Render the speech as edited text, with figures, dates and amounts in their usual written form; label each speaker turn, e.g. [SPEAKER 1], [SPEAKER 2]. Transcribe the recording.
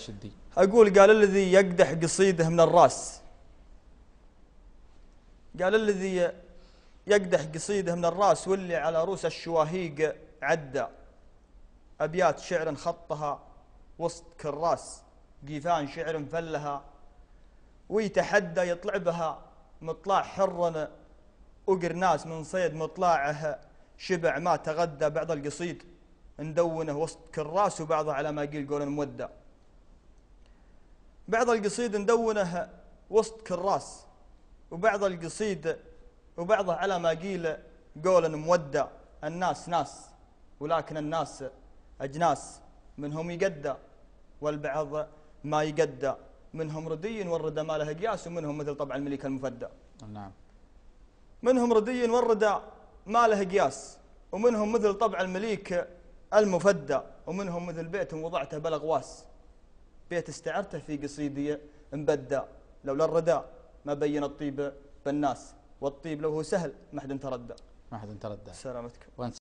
[SPEAKER 1] الشدي.
[SPEAKER 2] أقول قال الذي يقدح قصيده من الراس، قال الذي يقدح قصيده من الراس واللي على رؤوس الشواهيق عدى، أبيات شعر خطها وسط كراس، قيفان شعر فلها ويتحدى يطلع بها مطلع حر وقرناس، من صيد مطلعه شبع ما تغدى. بعض القصيد ندونه وسط كراس وبعضه على ما قيل قول مودة، بعض القصيد ندونه وسط كراس وبعض القصيد وبعضه على ما قيل قول مودة. الناس ناس ولكن الناس أجناس، منهم يقدى والبعض ما يقدى، منهم ردي والردى ما له قياس، ومنهم مثل طبع المليك المفدى.
[SPEAKER 1] نعم.
[SPEAKER 2] منهم ردي والردى ما له قياس، ومنهم مثل طبع المليك المفدى، ومنهم مثل بيت وضعته بالأغواس، بيت استعرته في قصيدي مبدى. لولا الردى ما بين الطيب بالناس، والطيب لو هو سهل ما حد تردى.
[SPEAKER 1] ما حد تردى.
[SPEAKER 2] سلامتكم.